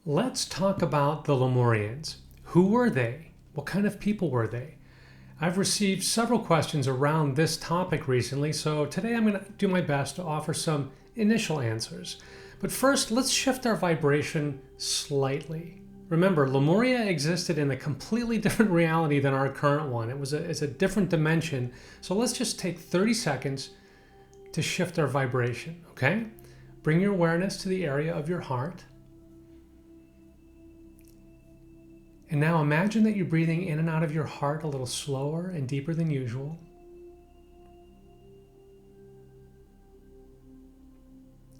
Let's talk about the Lemurians. Who were they? What kind of people were they? I've received several questions around this topic recently, so today I'm going to do my best to offer some initial answers. But first, let's shift our vibration slightly. Remember, Lemuria existed in a completely different reality than our current one. It's a different dimension. So let's just take 30 seconds to shift our vibration, okay? Bring your awareness to the area of your heart. And now imagine that you're breathing in and out of your heart a little slower and deeper than usual.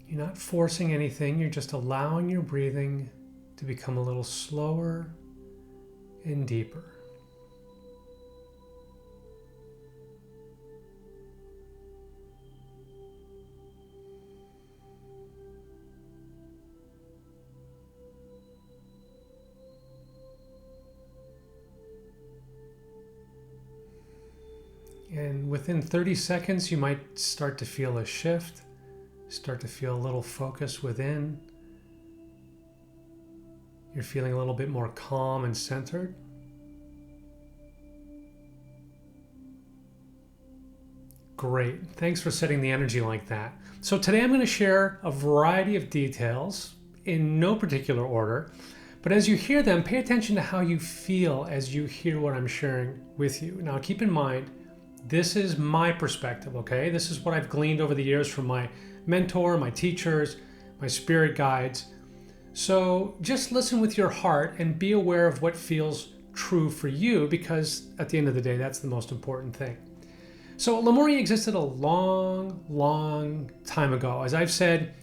You're not forcing anything, you're just allowing your breathing to become a little slower and deeper. And within 30 seconds, you might start to feel a shift, start to feel a little focus within. You're feeling a little bit more calm and centered. Great. Thanks for setting the energy like that. So today I'm going to share a variety of details in no particular order. But as you hear them, pay attention to how you feel as you hear what I'm sharing with you. Now keep in mind, this is my perspective, okay? This is what I've gleaned over the years from my mentor, my teachers, my spirit guides. So just listen with your heart and be aware of what feels true for you, because at the end of the day, that's the most important thing. So Lemuria existed a long, long time ago. As I've said,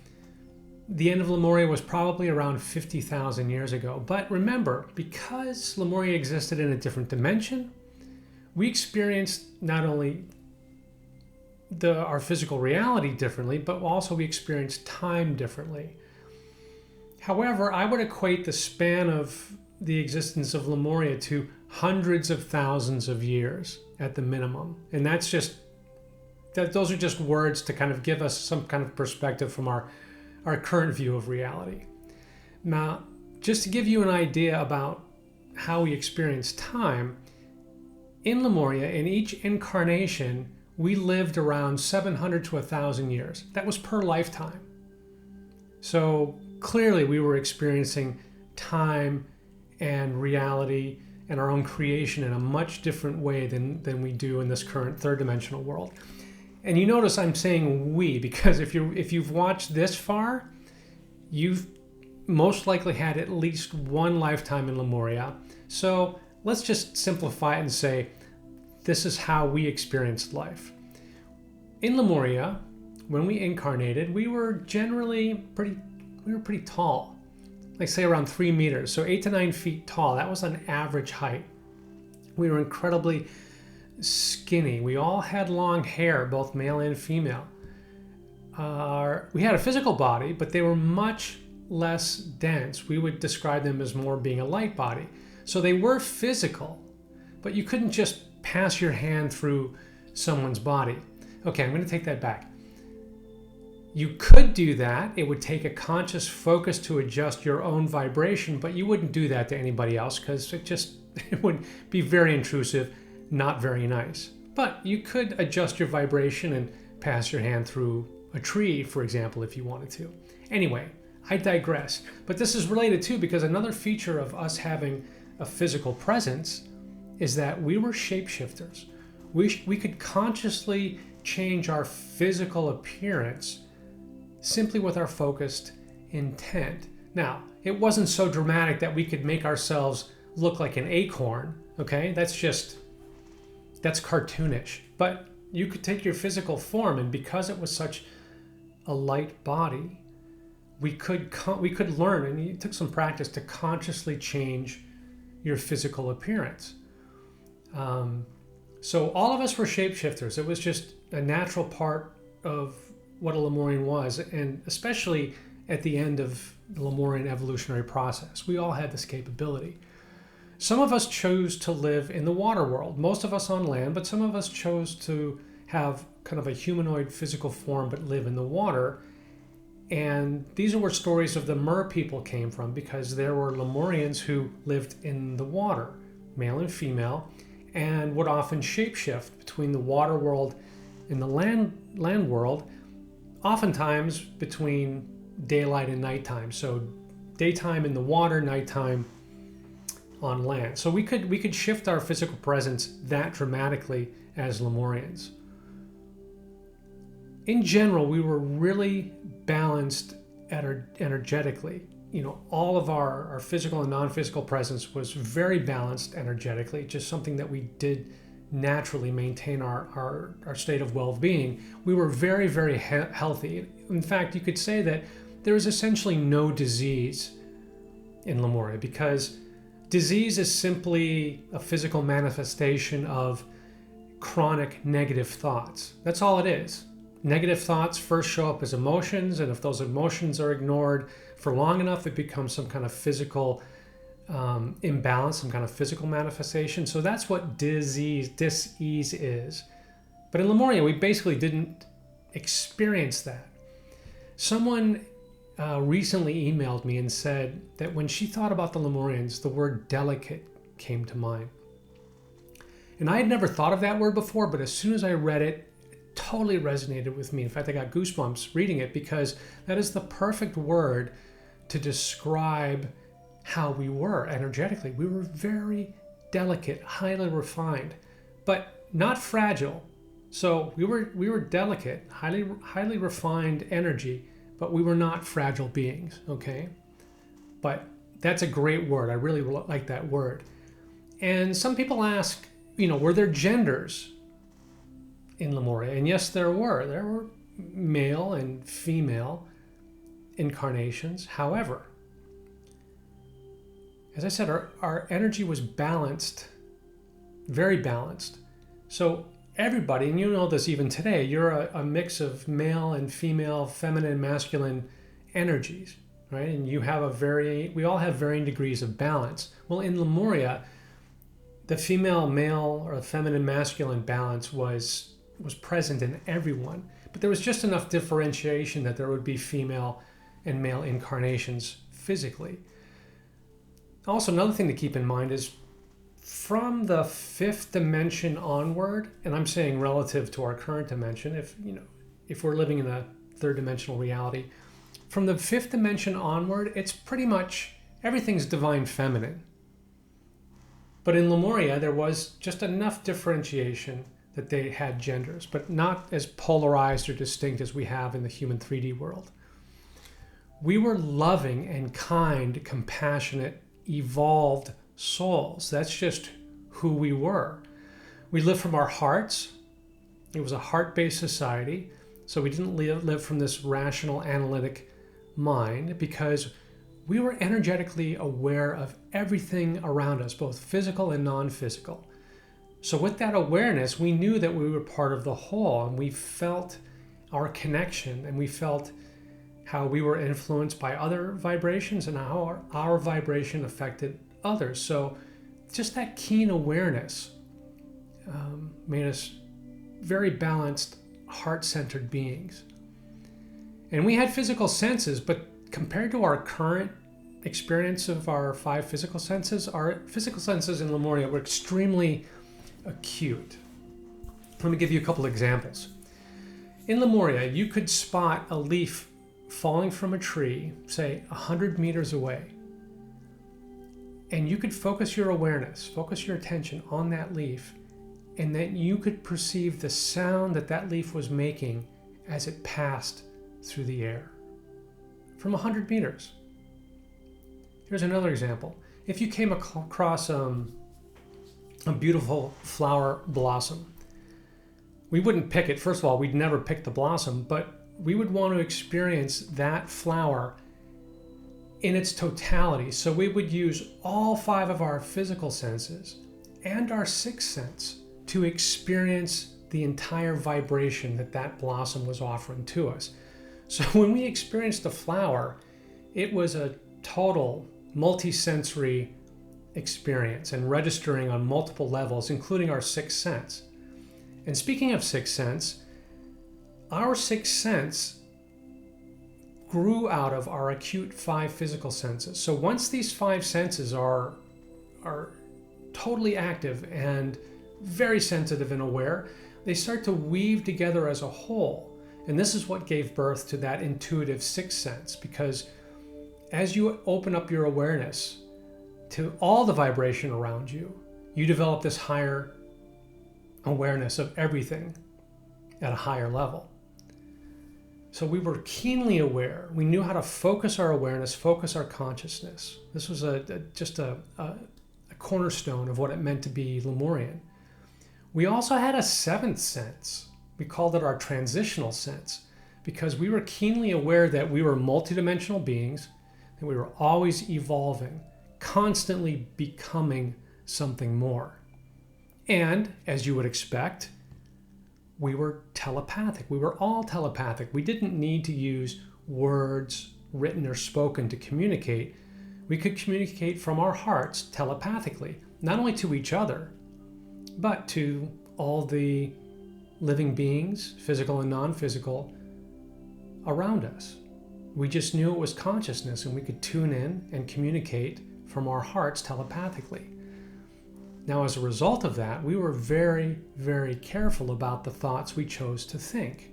the end of Lemuria was probably around 50,000 years ago. But remember, because Lemuria existed in a different dimension, we experienced not only our physical reality differently, but also we experienced time differently. However, I would equate the span of the existence of Lemuria to hundreds of thousands of years at the minimum. And those are just words to kind of give us some kind of perspective from our current view of reality. Now, just to give you an idea about how we experience time, in Lemuria, in each incarnation, we lived around 700 to 1,000 years. That was per lifetime. So clearly we were experiencing time and reality and our own creation in a much different way than we do in this current third dimensional world. And you notice I'm saying we, because if you've watched this far, you've most likely had at least one lifetime in Lemuria. So let's just simplify it and say, this is how we experienced life. In Lemuria, when we incarnated, we were generally pretty tall, like say around 3 meters, so 8 to 9 feet tall. That was an average height. We were incredibly skinny. We all had long hair, both male and female. We had a physical body, but they were much less dense. We would describe them as more being a light body. So they were physical, but you couldn't just pass your hand through someone's body. Okay, I'm going to take that back. You could do that. It would take a conscious focus to adjust your own vibration, but you wouldn't do that to anybody else because it would be very intrusive, not very nice. But you could adjust your vibration and pass your hand through a tree, for example, if you wanted to. Anyway, I digress. But this is related too, because another feature of us having a physical presence is that we were shapeshifters. We could consciously change our physical appearance simply with our focused intent. Now, it wasn't so dramatic that we could make ourselves look like an acorn, okay? That's cartoonish. But you could take your physical form, and because it was such a light body, we could learn, and it took some practice to consciously change your physical appearance. So all of us were shapeshifters. It was just a natural part of what a Lemurian was, and especially at the end of the Lemurian evolutionary process. We all had this capability. Some of us chose to live in the water world, most of us on land, but some of us chose to have kind of a humanoid physical form but live in the water. And these are where stories of the Mer people came from, because there were Lemurians who lived in the water, male and female, and would often shapeshift between the water world and the land world, oftentimes between daylight and nighttime. So daytime in the water, nighttime on land. So we could shift our physical presence that dramatically as Lemurians. In general, we were really balanced energetically. All of our physical and non-physical presence was very balanced energetically, just something that we did naturally maintain our state of well-being. We were very, very healthy. In fact, you could say that there is essentially no disease in Lemuria, because disease is simply a physical manifestation of chronic negative thoughts. That's all it is. Negative thoughts first show up as emotions, and if those emotions are ignored for long enough, it becomes some kind of physical imbalance, some kind of physical manifestation. So that's what dis-ease is. But in Lemuria, we basically didn't experience that. Someone recently emailed me and said that when she thought about the Lemurians, the word delicate came to mind. And I had never thought of that word before, but as soon as I read it, totally resonated with me. In fact, I got goosebumps reading it, because that is the perfect word to describe how we were energetically. We were very delicate, highly refined, but not fragile. So we were delicate, highly refined energy, but we were not fragile beings, okay? But that's a great word. I really like that word. And some people ask, were there genders in Lemuria? And yes, there were. There were male and female incarnations. However, as I said, our energy was balanced, very balanced. So everybody, and you know this even today, you're a mix of male and female, feminine and masculine energies, right? And we all have varying degrees of balance. Well, in Lemuria, the female, male, or feminine, masculine balance was present in everyone, but there was just enough differentiation that there would be female and male incarnations physically. Also, another thing to keep in mind is from the fifth dimension onward, and I'm saying relative to our current dimension, if we're living in a third dimensional reality, from the fifth dimension onward, it's pretty much everything's divine feminine. But in Lemuria, there was just enough differentiation that they had genders, but not as polarized or distinct as we have in the human 3D world. We were loving and kind, compassionate, evolved souls. That's just who we were. We lived from our hearts. It was a heart-based society, so we didn't live from this rational, analytic mind, because we were energetically aware of everything around us, both physical and non-physical. So with that awareness, we knew that we were part of the whole, and we felt our connection, and we felt how we were influenced by other vibrations and how our vibration affected others. So just that keen awareness made us very balanced, heart-centered beings. And we had physical senses, but compared to our current experience of our 5 physical senses, our physical senses in Lemuria were extremely acute. Let me give you a couple examples. In Lemuria, you could spot a leaf falling from a tree, say 100 meters away, and you could focus your awareness, focus your attention on that leaf, and then you could perceive the sound that leaf was making as it passed through the air from 100 meters. Here's another example. If you came across a beautiful flower blossom, we wouldn't pick it. First of all, we'd never pick the blossom, but we would want to experience that flower in its totality. So we would use all 5 of our physical senses and our 6th sense to experience the entire vibration that blossom was offering to us. So when we experienced the flower, it was a total multisensory experience and registering on multiple levels, including our 6th sense. And speaking of 6th sense, our 6th sense grew out of our acute 5 physical senses. So once these 5 senses are totally active and very sensitive and aware, they start to weave together as a whole. And this is what gave birth to that intuitive 6th sense, because as you open up your awareness to all the vibration around you, you develop this higher awareness of everything at a higher level. So we were keenly aware. We knew how to focus our awareness, focus our consciousness. This was just a cornerstone of what it meant to be Lemurian. We also had a 7th sense. We called it our transitional sense, because we were keenly aware that we were multidimensional beings, that we were always evolving, constantly becoming something more. And as you would expect, we were telepathic. We were all telepathic. We didn't need to use words, written or spoken, to communicate. We could communicate from our hearts telepathically, not only to each other, but to all the living beings, physical and non-physical, around us. We just knew it was consciousness, and we could tune in and communicate from our hearts telepathically. Now, as a result of that, we were very, very careful about the thoughts we chose to think,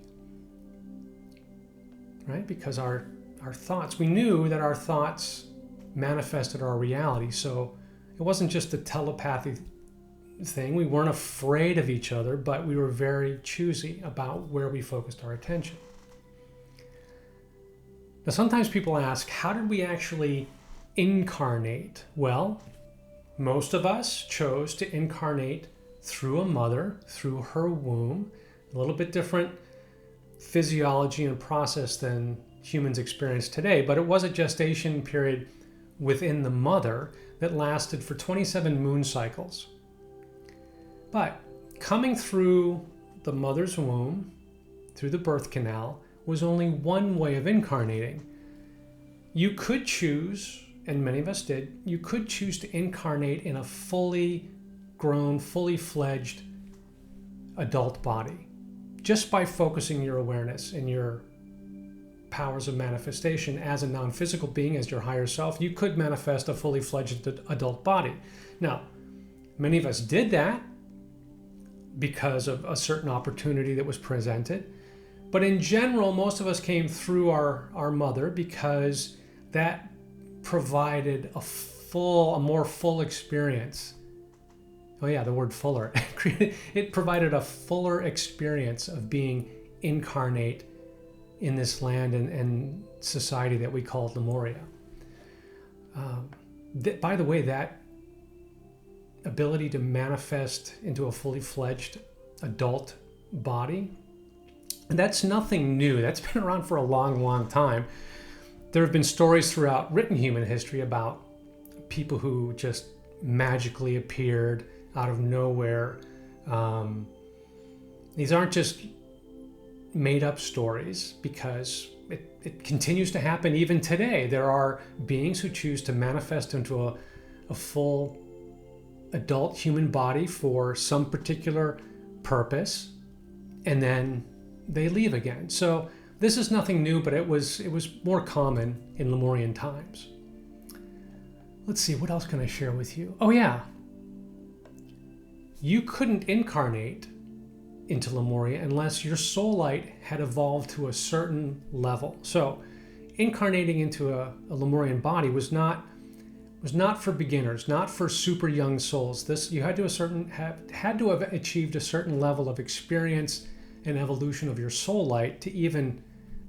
right? Because our thoughts, we knew that our thoughts manifested our reality. So it wasn't just a telepathy thing. We weren't afraid of each other, but we were very choosy about where we focused our attention. Now, sometimes people ask, how did we actually incarnate? Well, most of us chose to incarnate through a mother, through her womb. A little bit different physiology and process than humans experience today, but it was a gestation period within the mother that lasted for 27 moon cycles. But coming through the mother's womb, through the birth canal, was only one way of incarnating. You could choose, and many of us did, you could choose to incarnate in a fully grown, fully fledged adult body, just by focusing your awareness and your powers of manifestation as a non-physical being, as your higher self. You could manifest a fully fledged adult body. Now, many of us did that because of a certain opportunity that was presented. But in general, most of us came through our mother, because that provided a more full experience. Oh yeah, the word fuller. It provided a fuller experience of being incarnate in this land and society that we called Lemuria. By the way, that ability to manifest into a fully fledged adult body, that's nothing new. That's been around for a long, long time. There have been stories throughout written human history about people who just magically appeared out of nowhere. These aren't just made up stories, because it continues to happen even today. There are beings who choose to manifest into a full adult human body for some particular purpose, and then they leave again. So this is nothing new, but it was more common in Lemurian times. Let's see, what else can I share with you? Oh yeah, you couldn't incarnate into Lemuria unless your soul light had evolved to a certain level. So incarnating into a Lemurian body was not for beginners, not for super young souls. You had to have achieved a certain level of experience and evolution of your soul light to even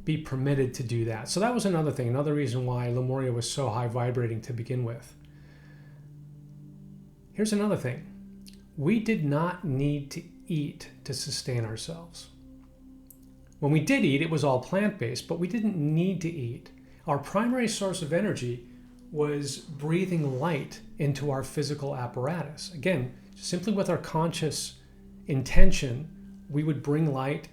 be permitted to do that. So that was another thing, another reason why Lemuria was so high vibrating to begin with. Here's another thing. We did not need to eat to sustain ourselves. When we did eat, it was all plant-based, but we didn't need to eat. Our primary source of energy was breathing light into our physical apparatus. Again, simply with our conscious intention, we would bring light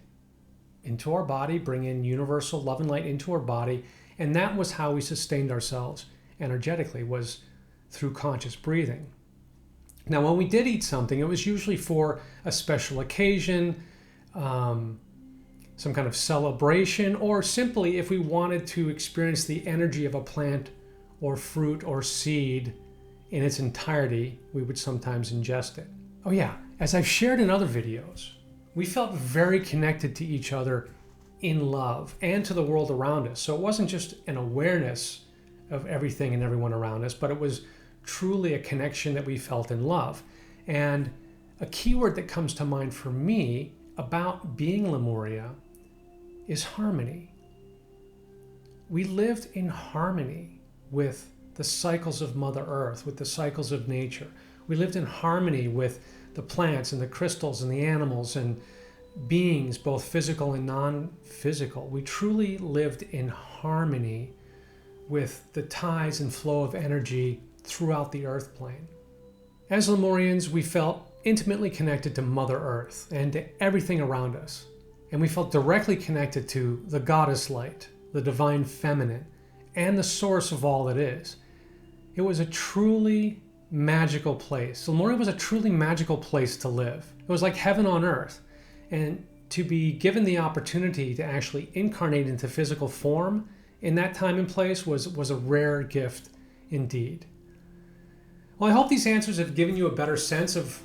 into our body, bring in universal love and light into our body, and that was how we sustained ourselves energetically, was through conscious breathing. Now, when we did eat something, it was usually for a special occasion, some kind of celebration, or simply if we wanted to experience the energy of a plant or fruit or seed in its entirety, we would sometimes ingest it. Oh yeah, as I've shared in other videos, we felt very connected to each other in love and to the world around us. So it wasn't just an awareness of everything and everyone around us, but it was truly a connection that we felt in love. And a key word that comes to mind for me about being Lemuria is harmony. We lived in harmony with the cycles of Mother Earth, with the cycles of nature. We lived in harmony with the plants and the crystals and the animals and beings, both physical and non-physical. We truly lived in harmony with the tides and flow of energy throughout the earth plane. As Lemurians, we felt intimately connected to Mother Earth and to everything around us. And we felt directly connected to the goddess light, the divine feminine, and the source of all that is. It was a truly magical place. Lemuria was a truly magical place to live. It was like heaven on earth. And to be given the opportunity to actually incarnate into physical form in that time and place was a rare gift indeed. Well, I hope these answers have given you a better sense of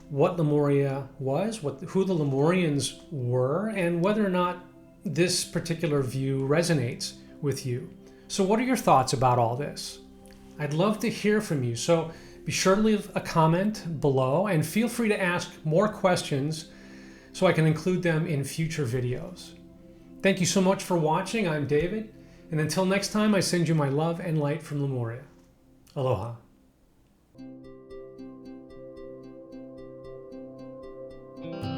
what Lemuria was, who the Lemurians were, and whether or not this particular view resonates with you. So what are your thoughts about all this? I'd love to hear from you. So be sure to leave a comment below and feel free to ask more questions so I can include them in future videos. Thank you so much for watching. I'm David, and until next time, I send you my love and light from Lemuria. Aloha. Thank you.